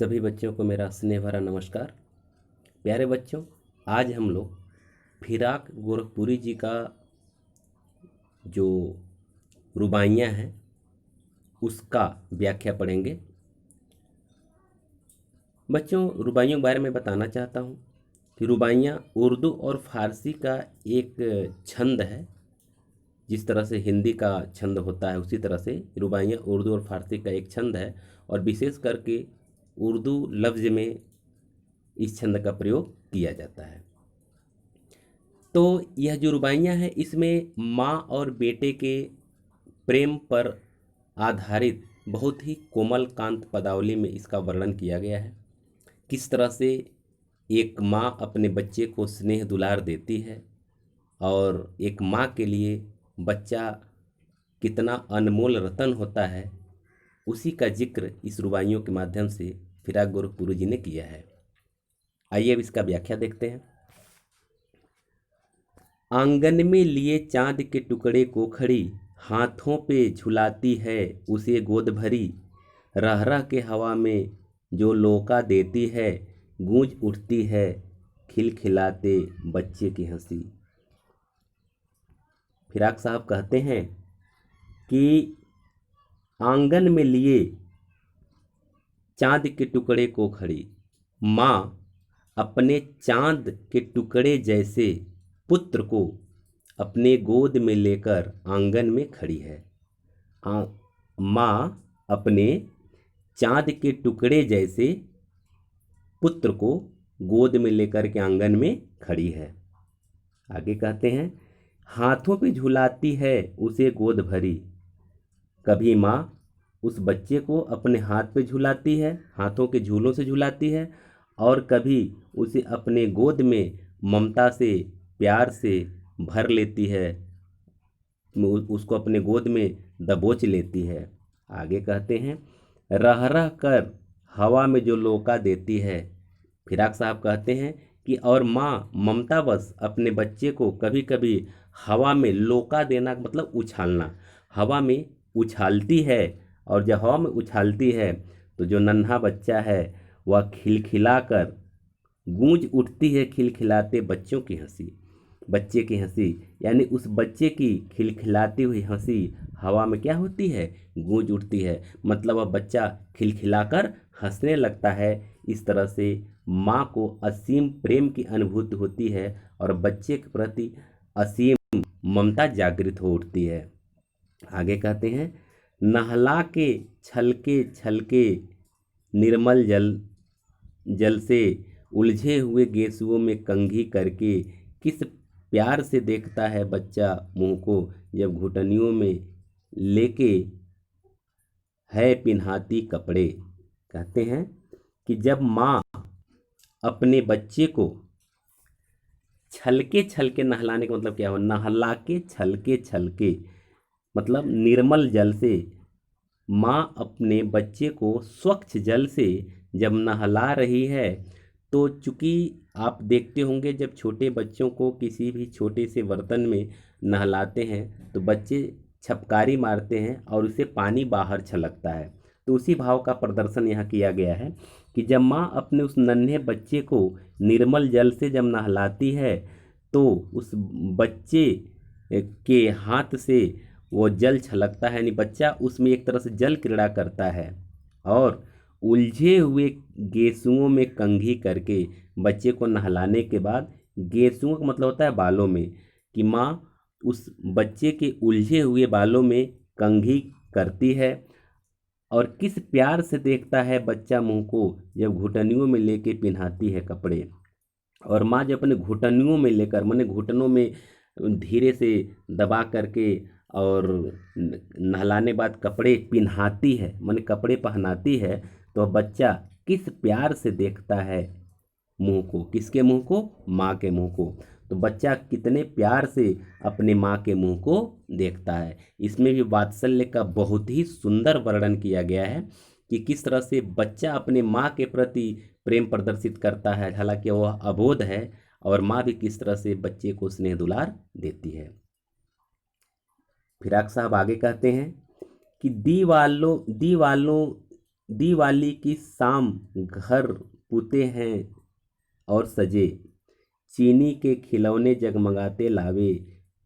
सभी बच्चों को मेरा स्नेह भरा नमस्कार। प्यारे बच्चों, आज हम लोग फिराक गोरखपुरी जी का जो रुबाइयाँ हैं उसका व्याख्या पढ़ेंगे। बच्चों, रुबाइयों के बारे में बताना चाहता हूँ कि रुबाइयाँ उर्दू और फारसी का एक छंद है। जिस तरह से हिंदी का छंद होता है उसी तरह से रुबाइयाँ उर्दू और फारसी का एक छंद है, और विशेष करके उर्दू लफ्ज़ में इस छंद का प्रयोग किया जाता है। तो यह जो रुबाइयाँ हैं इसमें माँ और बेटे के प्रेम पर आधारित बहुत ही कोमल कांत पदावली में इसका वर्णन किया गया है। किस तरह से एक माँ अपने बच्चे को स्नेह दुलार देती है और एक माँ के लिए बच्चा कितना अनमोल रतन होता है, उसी का जिक्र इस रुबाइयों के माध्यम से फिराक गोरखपुरी जी ने किया है। आइए अब इसका व्याख्या देखते हैं। आंगन में लिए चांद के टुकड़े को खड़ी, हाथों पे झुलाती है उसे गोद भरी, रह रह के हवा में जो लोका देती है, गूंज उठती है खिलखिलाते बच्चे की हंसी। फिराक साहब कहते हैं कि आंगन में लिए चांद के टुकड़े को खड़ी, माँ अपने चांद के टुकड़े जैसे पुत्र को अपने गोद में लेकर आंगन में खड़ी है। माँ अपने चांद के टुकड़े जैसे पुत्र को गोद में लेकर के आंगन में खड़ी है। आगे कहते हैं, हाथों पे झुलाती है उसे गोद भरी। कभी माँ उस बच्चे को अपने हाथ पे झुलाती है, हाथों के झूलों से झुलाती है, और कभी उसे अपने गोद में ममता से प्यार से भर लेती है, उसको अपने गोद में दबोच लेती है। आगे कहते हैं, रह रह कर हवा में जो लोका देती है। फिराक साहब कहते हैं कि और माँ ममतावश अपने बच्चे को कभी कभी हवा में लोका देना मतलब उछालना, हवा में उछालती है, और जब हवा में उछालती है तो जो नन्हा बच्चा है वह खिलखिलाकर गूंज उठती है खिलखिलाते बच्चों की हंसी। बच्चे की हंसी यानी उस बच्चे की खिलखिलाती हुई हंसी हवा में क्या होती है, गूंज उठती है। मतलब वह बच्चा खिलखिलाकर हंसने लगता है। इस तरह से माँ को असीम प्रेम की अनुभूति होती है और बच्चे के प्रति असीम ममता जागृत हो उठती है। आगे कहते हैं, नहला के छलके छलके निर्मल जल जल से उलझे हुए गेसुओं में कंघी करके किस प्यार से देखता है बच्चा मुंह को, जब घुटनियों में लेके है पिन्हाती कपड़े। कहते हैं कि जब माँ अपने बच्चे को छलके छलके नहलाने का मतलब क्या हो, नहला के छलके मतलब निर्मल जल से माँ अपने बच्चे को स्वच्छ जल से जब नहला रही है, तो चूँकि आप देखते होंगे जब छोटे बच्चों को किसी भी छोटे से बर्तन में नहलाते हैं तो बच्चे छपकारी मारते हैं और उससे पानी बाहर छलकता है। तो उसी भाव का प्रदर्शन यहाँ किया गया है कि जब माँ अपने उस नन्हे बच्चे को निर्मल जल से जब नहलाती है तो उस बच्चे के हाथ से वो जल छलकता है, यानी बच्चा उसमें एक तरह से जल क्रीड़ा करता है, और उलझे हुए गेसुओं में कंघी करके बच्चे को नहलाने के बाद, गेसुओं का मतलब होता है बालों में, कि माँ उस बच्चे के उलझे हुए बालों में कंघी करती है और किस प्यार से देखता है बच्चा मुंह को जब घुटनियों में लेके पिन्हाती है कपड़े। और माँ जब अपने घुटनियों में लेकर माने घुटनों में धीरे से दबा करके और नहलाने बाद कपड़े पिन्हाती है माने कपड़े पहनाती है, तो बच्चा किस प्यार से देखता है मुंह को, किसके मुंह को, माँ के मुंह को। तो बच्चा कितने प्यार से अपने माँ के मुंह को देखता है। इसमें भी वात्सल्य का बहुत ही सुंदर वर्णन किया गया है कि किस तरह से बच्चा अपने माँ के प्रति प्रेम प्रदर्शित करता है, हालांकि वह अबोध है, और माँ भी किस तरह से बच्चे को स्नेह दुलार देती है। फिराक साहब आगे कहते हैं कि दीवालों दिवाली की शाम घर पुते हैं और सजे, चीनी के खिलौने जगमगाते लावे,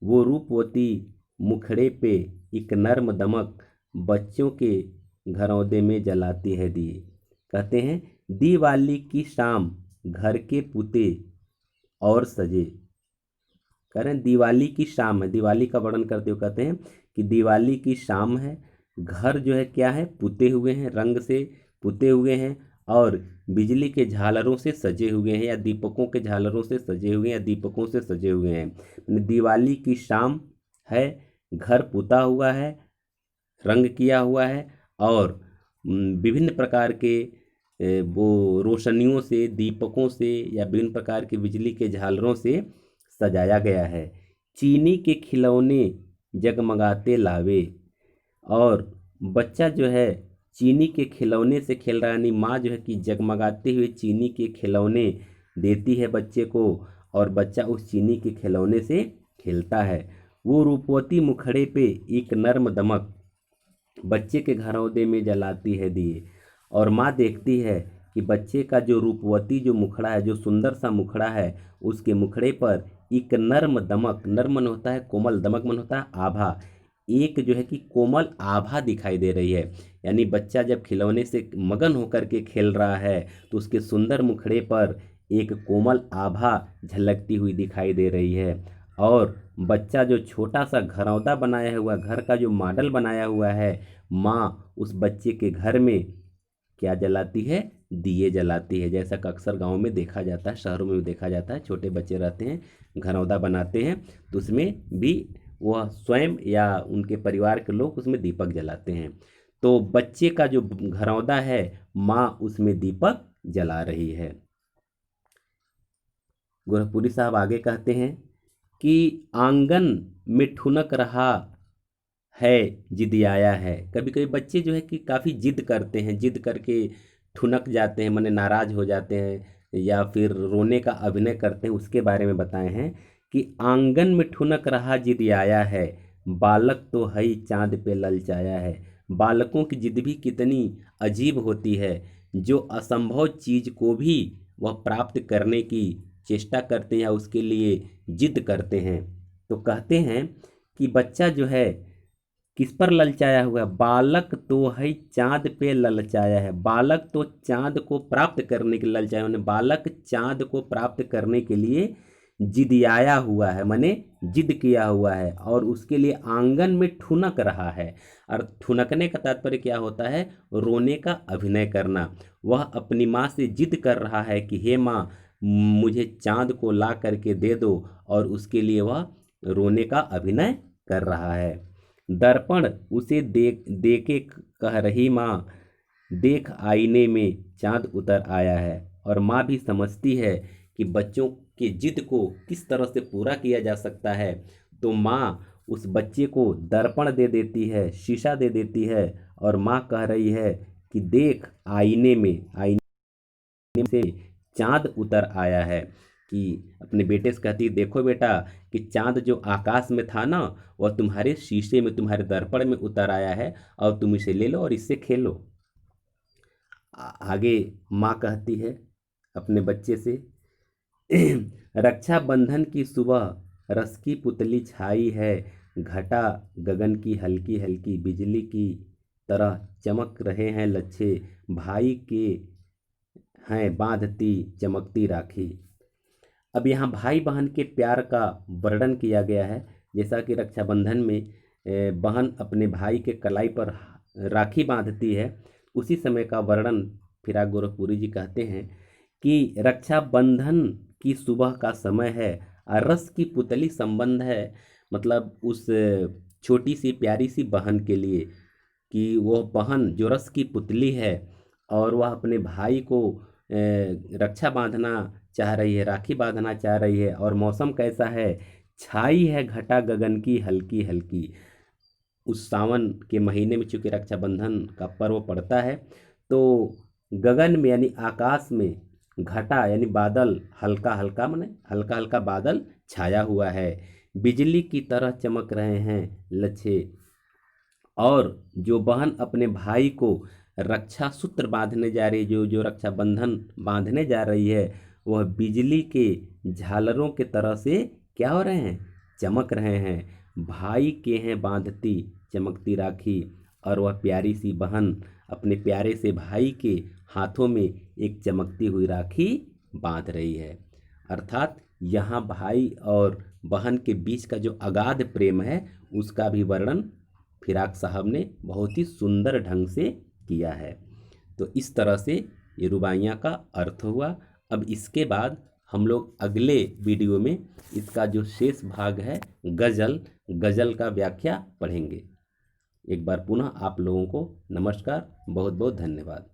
वो रूपवती मुखड़े पे एक नर्म दमक, बच्चों के घरौंदे में जलाती है दिए। कहते हैं दिवाली की शाम घर के पुते और सजे। कह रहे हैं दिवाली की शाम है, दिवाली का वर्णन करते हुए कहते हैं कि दिवाली की शाम है, घर जो है क्या है, पुते हुए हैं, रंग से पुते हुए हैं और बिजली के झालरों से सजे हुए हैं या दीपकों के झालरों से सजे हुए हैं या दीपकों से सजे हुए हैं। दिवाली की शाम है, घर पुता हुआ है, रंग किया हुआ है और विभिन्न प्रकार के वो रोशनियों से, दीपकों से या विभिन्न प्रकार के बिजली के झालरों से सजाया गया है। चीनी के खिलौने जगमगाते लावे, और बच्चा जो है चीनी के खिलौने से खेल रहा है, यानी माँ जो है कि जगमगाते हुए चीनी के खिलौने देती है बच्चे को और बच्चा उस चीनी के खिलौने से खेलता है। वो रूपवती मुखड़े पे एक नर्म दमक, बच्चे के घरौंदे में जलाती है दिए। और माँ देखती है कि बच्चे का जो रूपवती जो मुखड़ा है, जो सुंदर सा मुखड़ा है, उसके मुखड़े पर एक नर्म दमक, नर्म मन होता है कोमल, दमक मन होता है आभा, एक जो है कि कोमल आभा दिखाई दे रही है। यानी बच्चा जब खिलौने से मगन होकर के खेल रहा है तो उसके सुंदर मुखड़े पर एक कोमल आभा झलकती हुई दिखाई दे रही है। और बच्चा जो छोटा सा घरौंदा बनाया हुआ, घर का जो मॉडल बनाया हुआ है, माँ उस बच्चे के घर में क्या जलाती है, दिए जलाती है। जैसा कि अक्सर गाँव में देखा जाता है, शहरों में भी देखा जाता है, छोटे बच्चे रहते हैं, घरौंदा बनाते हैं तो उसमें भी वह स्वयं या उनके परिवार के लोग उसमें दीपक जलाते हैं। तो बच्चे का जो घरौंदा है, माँ उसमें दीपक जला रही है। गोरखपुरी साहब आगे कहते हैं कि आंगन में ठुनक रहा है जिदियाया है। कभी कभी बच्चे जो है कि काफ़ी जिद करते हैं, जिद करके ठुनक जाते हैं, माने नाराज हो जाते हैं या फिर रोने का अभिनय करते हैं। उसके बारे में बताए हैं कि आंगन में ठुनक रहा जिदियाया है, बालक तो है ही चाँद पे ललचाया है। बालकों की जिद भी कितनी अजीब होती है, जो असंभव चीज़ को भी वह प्राप्त करने की चेष्टा करते हैं या उसके लिए जिद करते हैं। तो कहते हैं कि बच्चा जो है किस पर ललचाया हुआ है, बालक तो है चाँद पे ललचाया है। बालक तो चाँद को प्राप्त करने के लिए ललचाया, माने बालक चाँद को प्राप्त करने के लिए जिदियाया हुआ है, माने जिद किया हुआ है और उसके लिए आंगन में ठुनक रहा है। और ठुनकने का तात्पर्य क्या होता है, रोने का अभिनय करना। वह अपनी माँ से जिद कर रहा है कि हे माँ, मुझे चाँद को ला करके दे दो, और उसके लिए वह रोने का अभिनय कर रहा है। दर्पण उसे देके कह रही माँ, देख आईने में चाँद उतर आया है। और माँ भी समझती है कि बच्चों की जिद को किस तरह से पूरा किया जा सकता है, तो माँ उस बच्चे को दर्पण दे देती है, शीशा दे देती है और माँ कह रही है कि देख आईने में, आईने से चाँद उतर आया है। कि अपने बेटे से कहती, देखो बेटा कि चाँद जो आकाश में था ना, वह तुम्हारे शीशे में, तुम्हारे दर्पण में उतर आया है और तुम इसे ले लो और इससे खेलो। आगे माँ कहती है अपने बच्चे से, रक्षाबंधन की सुबह रस की पुतली छाई है, घटा गगन की हल्की हल्की, बिजली की तरह चमक रहे हैं लच्छे, भाई के हैं बांधती चमकती राखी। अब यहाँ भाई बहन के प्यार का वर्णन किया गया है। जैसा कि रक्षाबंधन में बहन अपने भाई के कलाई पर राखी बांधती है, उसी समय का वर्णन फिराक गोरखपुरी जी कहते हैं कि रक्षाबंधन की सुबह का समय है और रस की पुतली संबंध है, मतलब उस छोटी सी प्यारी सी बहन के लिए, कि वह बहन जो रस की पुतली है और वह अपने भाई को रक्षा बांधना चाह रही है, राखी बांधना चाह रही है। और मौसम कैसा है, छाई है घटा गगन की हल्की हल्की। उस सावन के महीने में चूँकि रक्षाबंधन का पर्व पड़ता है, तो गगन में यानी आकाश में घटा यानी बादल, हल्का हल्का माने हल्का हल्का बादल छाया हुआ है, बिजली की तरह चमक रहे हैं लच्छे। और जो बहन अपने भाई को रक्षा सूत्र बांधने जा रही, जो रक्षाबंधन बांधने जा रही है, वह बिजली के झालरों के तरह से क्या हो रहे हैं, चमक रहे हैं। भाई के हैं बांधती चमकती राखी, और वह प्यारी सी बहन अपने प्यारे से भाई के हाथों में एक चमकती हुई राखी बांध रही है। अर्थात यहाँ भाई और बहन के बीच का जो अगाध प्रेम है उसका भी वर्णन फिराक साहब ने बहुत ही सुंदर ढंग से किया है। तो इस तरह से ये रुबाइयाँ का अर्थ हुआ। अब इसके बाद हम लोग अगले वीडियो में इसका जो शेष भाग है गज़ल का व्याख्या पढ़ेंगे। एक बार पुनः आप लोगों को नमस्कार, बहुत बहुत धन्यवाद।